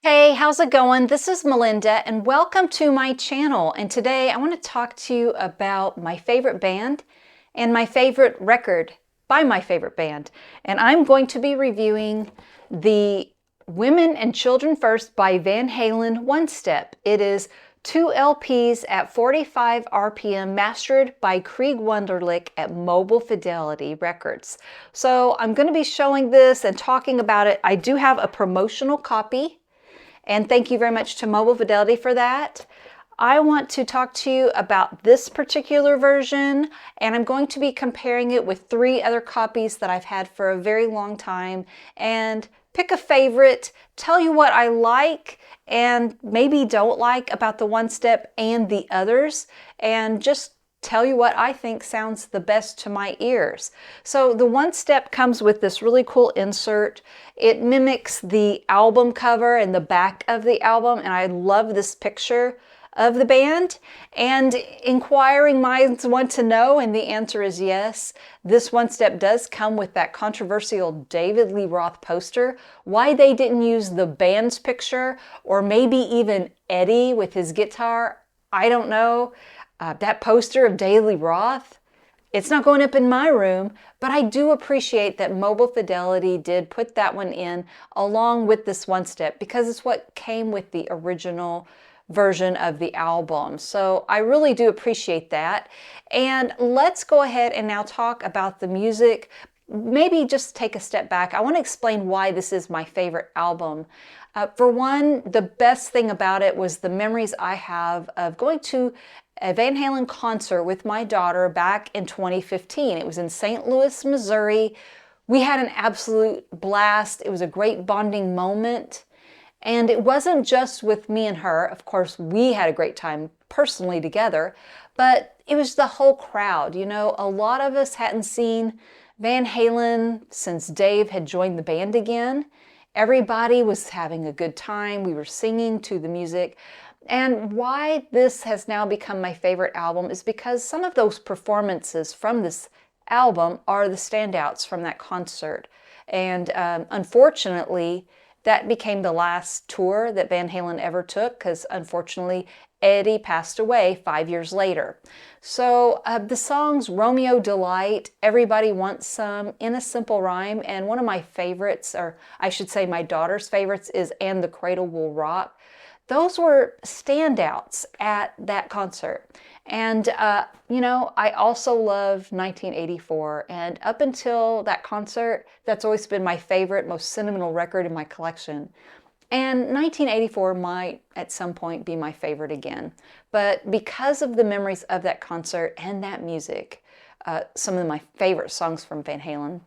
Hey, how's it going? This is Melinda and welcome to my channel. And today I want to talk to you about my favorite band and my favorite record by my favorite band. And I'm going to be reviewing the Women and Children First by Van Halen One Step. It is 2 LPs at 45 RPM, mastered by Krieg Wunderlich at Mobile Fidelity Records. So I'm going to be showing this and talking about it. I do have a promotional copy, and thank you very much to Mobile Fidelity for that. I want to talk to you about this particular version, and I'm going to be comparing it with 3 other copies that I've had for a very long time, and pick a favorite, tell you what I like and maybe don't like about the One Step and the others, and just tell you what I think sounds the best to my ears. So the One Step comes with this really cool insert. It mimics the album cover and the back of the album, and I love this picture of the band. And inquiring minds want to know, and the answer is yes. This One Step does come with that controversial David Lee Roth poster. Why they didn't use the band's picture, or maybe even Eddie with his guitar, I don't know. That poster of David Lee Roth, it's not going up in my room, but I do appreciate that Mobile Fidelity did put that one in along with this One Step, because it's what came with the original version of the album. So I really do appreciate that. And let's go ahead and now talk about the music. Maybe just take a step back. I want to explain why this is my favorite album. For one, the best thing about it was the memories I have of going to a Van Halen concert with my daughter back in 2015. It was in St. Louis, Missouri. We had an absolute blast. It was a great bonding moment. And it wasn't just with me and her. Of course, we had a great time personally together, but it was the whole crowd. You know, a lot of us hadn't seen Van Halen since Dave had joined the band again. Everybody was having a good time. We were singing to the music. And why this has now become my favorite album is because some of those performances from this album are the standouts from that concert. And unfortunately, that became the last tour that Van Halen ever took, because unfortunately Eddie passed away 5 years later. So the songs Romeo Delight, Everybody Wants Some, In a Simple Rhyme, and one of my favorites, or I should say my daughter's favorites, is And the Cradle Will Rock. Those were standouts at that concert. And, you know, I also love 1984. And up until that concert, that's always been my favorite, most sentimental record in my collection. And 1984 might at some point be my favorite again. But because of the memories of that concert and that music, some of my favorite songs from Van Halen,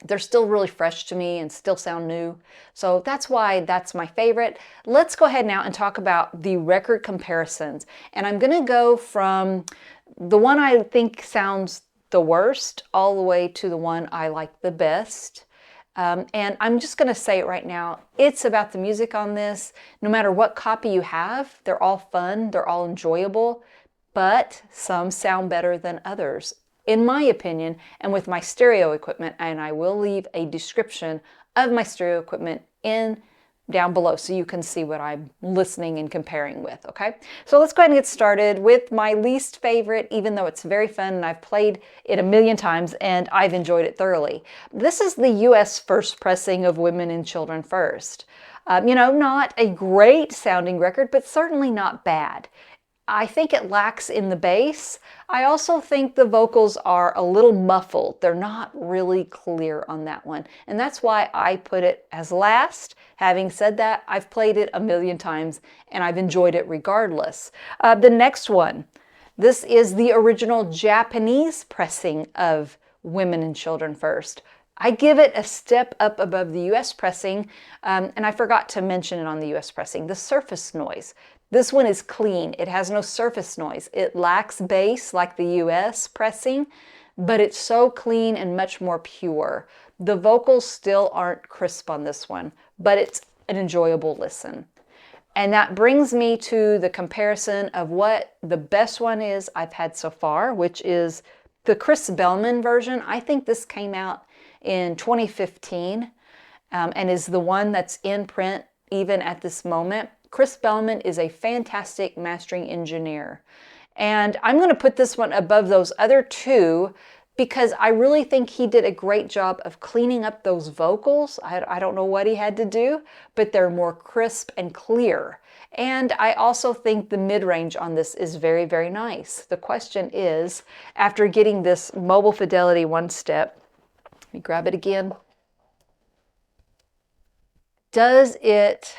they're still really fresh to me and still sound new. So that's why that's my favorite. Let's go ahead now and talk about the record comparisons. And I'm going to go from the one I think sounds the worst all the way to the one I like the best. And I'm just going to say it right now. It's about the music on this. No matter what copy you have, they're all fun. They're all enjoyable. But some sound better than others, in my opinion, and with my stereo equipment. And I will leave a description of my stereo equipment down below so you can see what I'm listening and comparing with, okay? So let's go ahead and get started with my least favorite, even though it's very fun and I've played it a million times and I've enjoyed it thoroughly. This is the US first pressing of Women and Children First. You know, not a great sounding record, but certainly not bad. I think it lacks in the bass. I also think the vocals are a little muffled. They're not really clear on that one. And that's why I put it as last. Having said that, I've played it a million times and I've enjoyed it regardless. The next one, this is the original Japanese pressing of Women and Children First. I give it a step up above the US pressing, and I forgot to mention it on the US pressing, the surface noise. This one is clean. It has no surface noise. It lacks bass like the US pressing, but it's so clean and much more pure. The vocals still aren't crisp on this one, but it's an enjoyable listen. And that brings me to the comparison of what the best one is I've had so far, which is the Chris Bellman version. I think this came out in 2015 and is the one that's in print even at this moment. Chris Bellman is a fantastic mastering engineer. And I'm going to put this one above those other two because I really think he did a great job of cleaning up those vocals. I don't know what he had to do, but they're more crisp and clear. And I also think the mid-range on this is very, very nice. The question is, after getting this Mobile Fidelity one step, let me grab it again. Does it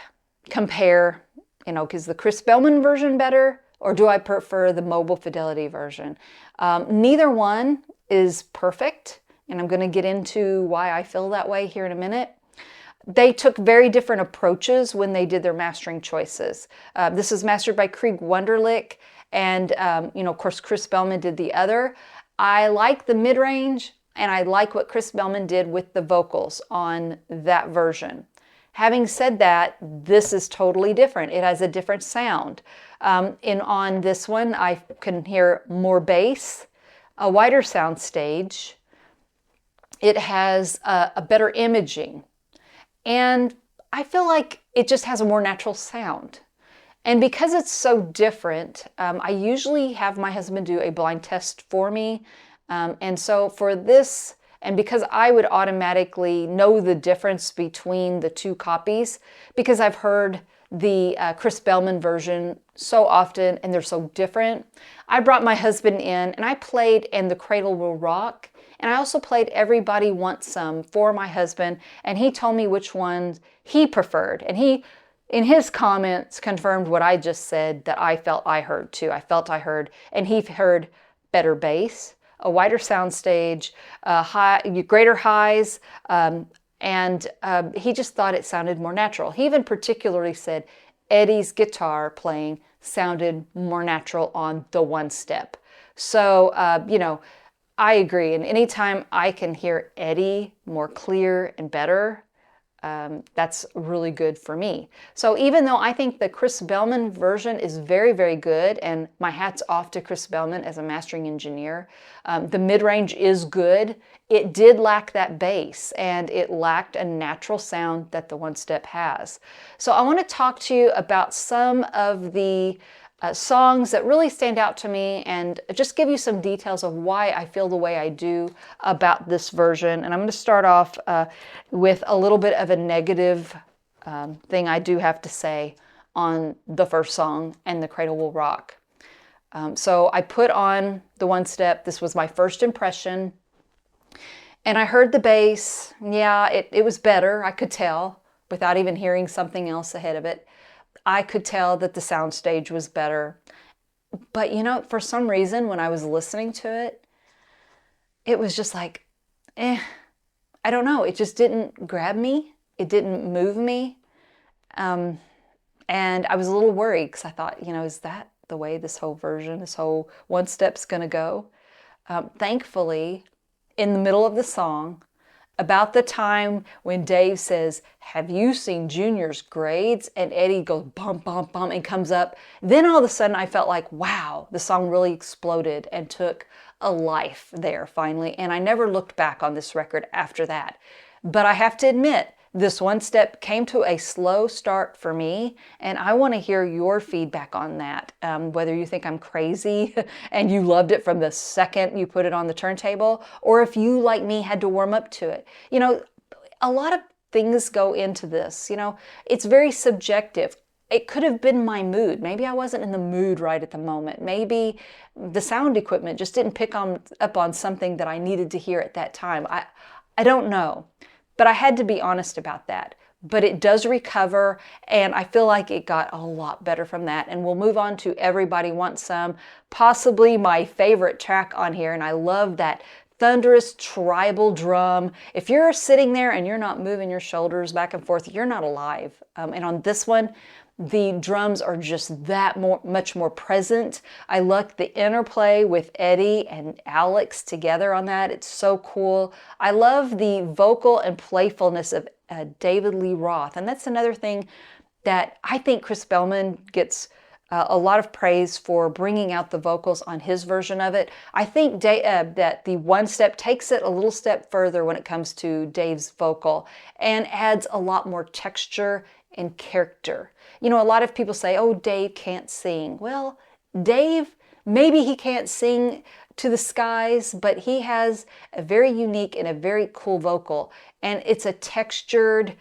compare, is the Chris Bellman version better, or do I prefer the Mobile Fidelity version? Neither one is perfect, and I'm going to get into why I feel that way here in a minute. They took very different approaches when they did their mastering choices. This is mastered by Krieg Wunderlich, and of course Chris Bellman did the other. I like the mid-range, and I like what Chris Bellman did with the vocals on that version. Having said that, this is totally different. It has a different sound. On this one, I can hear more bass, a wider sound stage. It has a better imaging. And I feel like it just has a more natural sound. And because it's so different, I usually have my husband do a blind test for me. And so for this, and because I would automatically know the difference between the two copies, because I've heard the Chris Bellman version so often and they're so different, I brought my husband in and I played And the Cradle Will Rock. And I also played Everybody Wants Some for my husband, and he told me which ones he preferred. And he, in his comments, confirmed what I just said that I felt I heard too. I felt I heard, and he heard better bass, a wider sound stage, greater highs, and he just thought it sounded more natural. He even particularly said Eddie's guitar playing sounded more natural on the one step. So, I agree. And anytime I can hear Eddie more clear and better, that's really good for me. So even though I think the Chris Bellman version is very, very good, and my hat's off to Chris Bellman as a mastering engineer, the mid-range is good. It did lack that bass, and it lacked a natural sound that the one step has. So I want to talk to you about some of the songs that really stand out to me and just give you some details of why I feel the way I do about this version. And I'm going to start off with a little bit of a negative thing I do have to say on the first song, And the Cradle Will Rock. So I put on the one step. This was my first impression. And I heard the bass. Yeah, it was better. I could tell without even hearing something else ahead of it. I could tell that the soundstage was better. But for some reason, when I was listening to it, it was just like, I don't know. It just didn't grab me. It didn't move me. And I was a little worried because I thought, is that the way this whole version, this whole one step's going to go? Thankfully, in the middle of the song, about the time when Dave says, "Have you seen Junior's grades?" and Eddie goes bump, bump, bump and comes up. Then all of a sudden I felt like, wow, the song really exploded and took a life there finally. And I never looked back on this record after that. But I have to admit, this one step came to a slow start for me, and I want to hear your feedback on that. Whether you think I'm crazy and you loved it from the second you put it on the turntable, or if you, like me, had to warm up to it. A lot of things go into this. It's very subjective. It could have been my mood. Maybe I wasn't in the mood right at the moment. Maybe the sound equipment just didn't pick up on something that I needed to hear at that time. I don't know. But I had to be honest about that. But it does recover, and I feel like it got a lot better from that. And we'll move on to Everybody Wants Some, possibly my favorite track on here. And I love that thunderous tribal drum. If you're sitting there and you're not moving your shoulders back and forth, you're not alive. And on this one, the drums are just that much more present. I like the interplay with Eddie and Alex together on that. It's so cool. I love the vocal and playfulness of David Lee Roth. And that's another thing that I think Chris Bellman gets a lot of praise for, bringing out the vocals on his version of it. I think that the one step takes it a little step further when it comes to Dave's vocal and adds a lot more texture and character. You know, a lot of people say, oh, Dave can't sing. Well, Dave, maybe he can't sing to the skies, but he has a very unique and a very cool vocal. And it's a textured,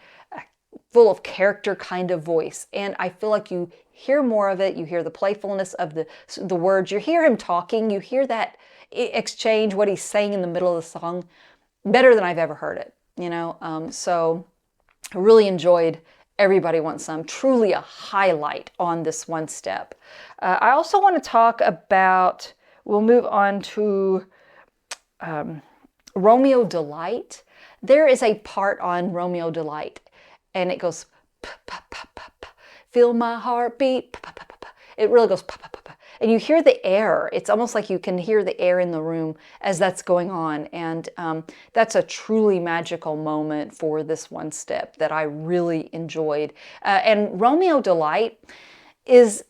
full of character kind of voice. And I feel like you hear more of it. You hear the playfulness of the words. You hear him talking. You hear that exchange, what he's saying in the middle of the song, better than I've ever heard it, you know. So I really enjoyed Everybody Wants Some. Truly a highlight on this one step. I also want to talk about, we'll move on to Romeo Delight. There is a part on Romeo Delight, and it goes, feel my heartbeat. It really goes, and you hear the air. It's almost like you can hear the air in the room as that's going on. And that's a truly magical moment for this one step that I really enjoyed. And Romeo Delight is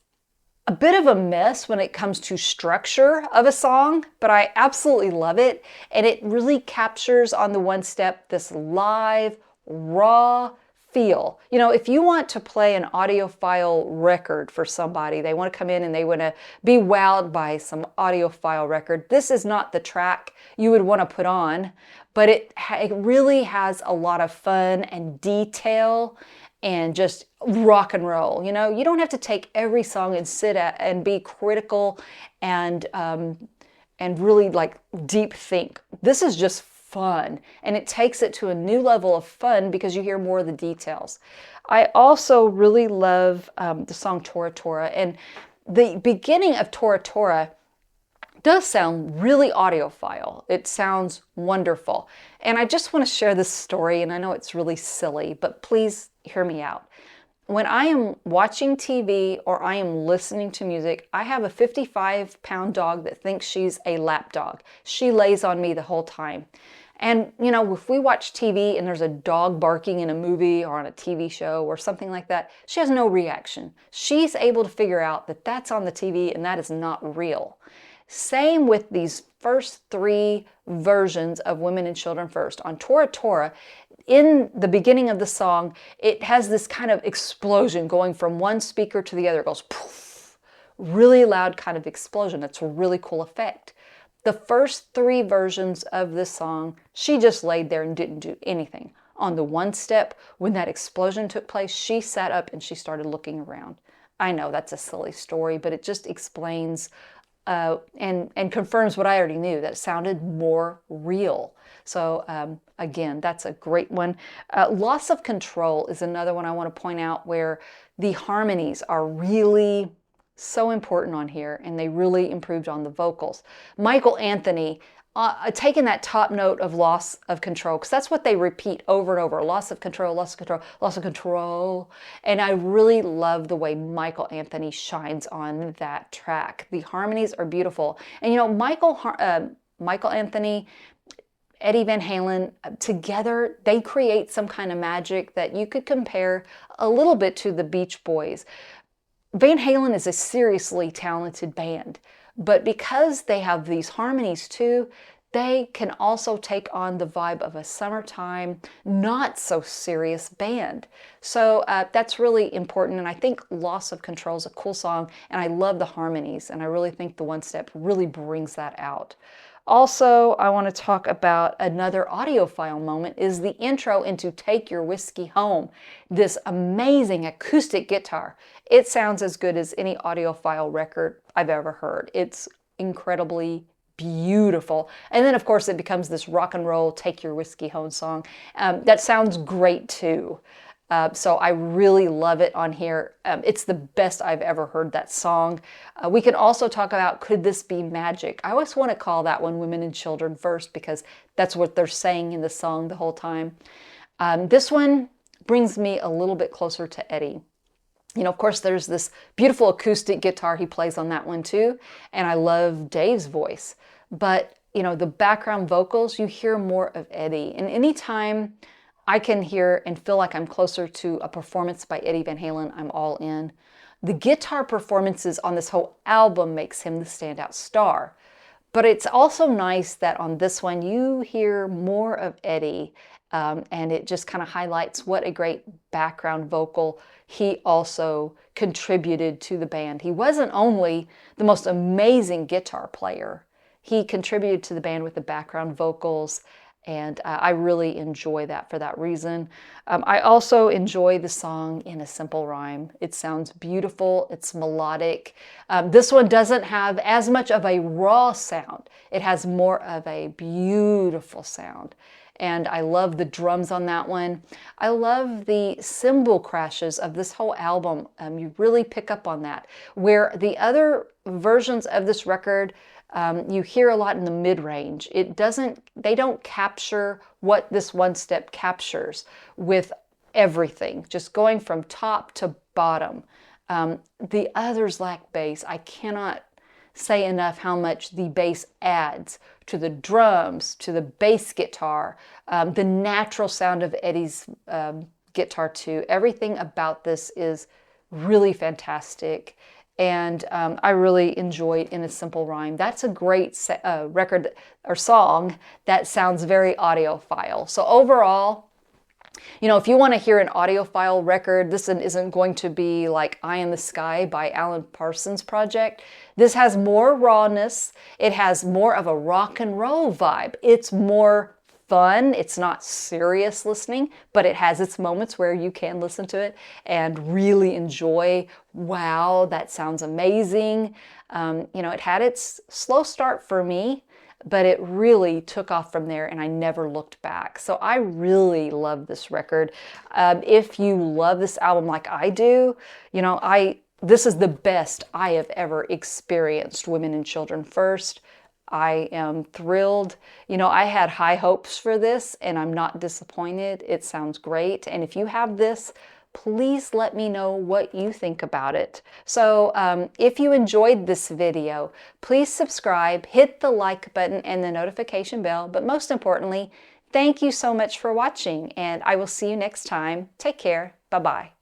a bit of a mess when it comes to structure of a song, but I absolutely love it. And it really captures on the one step this live, raw feel. You know, if you want to play an audiophile record for somebody, they want to come in and they want to be wowed by some audiophile record, this is not the track you would want to put on, but it really has a lot of fun and detail and just rock and roll. You know, you don't have to take every song and sit at and be critical and really like deep think. This is just fun, and it takes it to a new level of fun because you hear more of the details. I also really love the song Tora Tora, and the beginning of Tora Tora does sound really audiophile. It sounds wonderful. And I just want to share this story, and I know it's really silly, but please hear me out. When I am watching TV or I am listening to music, I have a 55-pound dog that thinks she's a lap dog. She lays on me the whole time. And, you know, if we watch TV and there's a dog barking in a movie or on a TV show or something like that, she has no reaction. She's able to figure out that that's on the TV and that is not real. Same with these first three versions of Women and Children First. On Tora Tora, in the beginning of the song, it has this kind of explosion going from one speaker to the other. It goes poof, really loud kind of explosion. It's a really cool effect. The first three versions of this song, she just laid there and didn't do anything. On the one step, when that explosion took place, she sat up and she started looking around. I know that's a silly story, but it just explains and confirms what I already knew, that it sounded more real. So again, that's a great one. Loss of Control is another one I want to point out, where the harmonies are really so important on here, and they really improved on the vocals. Michael Anthony, taking that top note of loss of control, because that's what they repeat over and over, loss of control, loss of control, loss of control. And I really love the way Michael Anthony shines on that track. The harmonies are beautiful. And you know, Michael Anthony, Eddie Van Halen, together, they create some kind of magic that you could compare a little bit to the Beach Boys. Van Halen is a seriously talented band, but because they have these harmonies too, they can also take on the vibe of a summertime, not so serious band. So that's really important, and I think Loss of Control is a cool song, and I love the harmonies, and I really think the one step really brings that out. Also, I want to talk about another audiophile moment, is the intro into Take Your Whiskey Home. This amazing acoustic guitar. It sounds as good as any audiophile record I've ever heard. It's incredibly beautiful. And then, of course, it becomes this rock and roll Take Your Whiskey Home song. That sounds great, too. So I really love it on here. It's the best I've ever heard that song. We can also talk about Could This Be Magic? I always want to call that one Women and Children First, because that's what they're saying in the song the whole time. This one brings me a little bit closer to Eddie. You know, of course, there's this beautiful acoustic guitar he plays on that one too, and I love Dave's voice. But, you know, the background vocals, you hear more of Eddie. And anytime I can hear and feel like I'm closer to a performance by Eddie Van Halen, I'm all in. The guitar performances on this whole album makes him the standout star. But it's also nice that on this one you hear more of Eddie. and it just kind of highlights what a great background vocal he also contributed to the band. He wasn't only the most amazing guitar player, he contributed to the band with the background vocals, and I really enjoy that for that reason. I also enjoy the song in a simple rhyme. It sounds beautiful, it's melodic. This one doesn't have as much of a raw sound. It has more of a beautiful sound. And I love the drums on that one. I love the cymbal crashes of this whole album. You really pick up on that. Where the other versions of this record, you hear a lot in the mid-range. They don't capture what this one step captures with everything, just going from top to bottom. The others lack bass. I cannot say enough how much the bass adds to the drums, to the bass guitar, the natural sound of Eddie's guitar too. Everything about this is really fantastic, and I really enjoyed In a Simple Rhyme. That's a great record or song that sounds very audiophile. So overall, you know, if you want to hear an audiophile record, this isn't going to be like Eye in the Sky by Alan Parsons Project. This has more rawness. It has more of a rock and roll vibe. It's more fun. It's not serious listening, but it has its moments where you can listen to it and really enjoy, wow, that sounds amazing. You know, it had its slow start for me, but it really took off from there, and I never looked back. So I really love this record. If you love this album like I do, you know, this is the best I have ever experienced Women and Children First. I am thrilled. You know, I had high hopes for this, and I'm not disappointed. It sounds great. And if you have this, please let me know what you think about it. So if you enjoyed this video, please subscribe, hit the like button and the notification bell. But most importantly, thank you so much for watching, and I will see you next time. Take care. Bye-bye.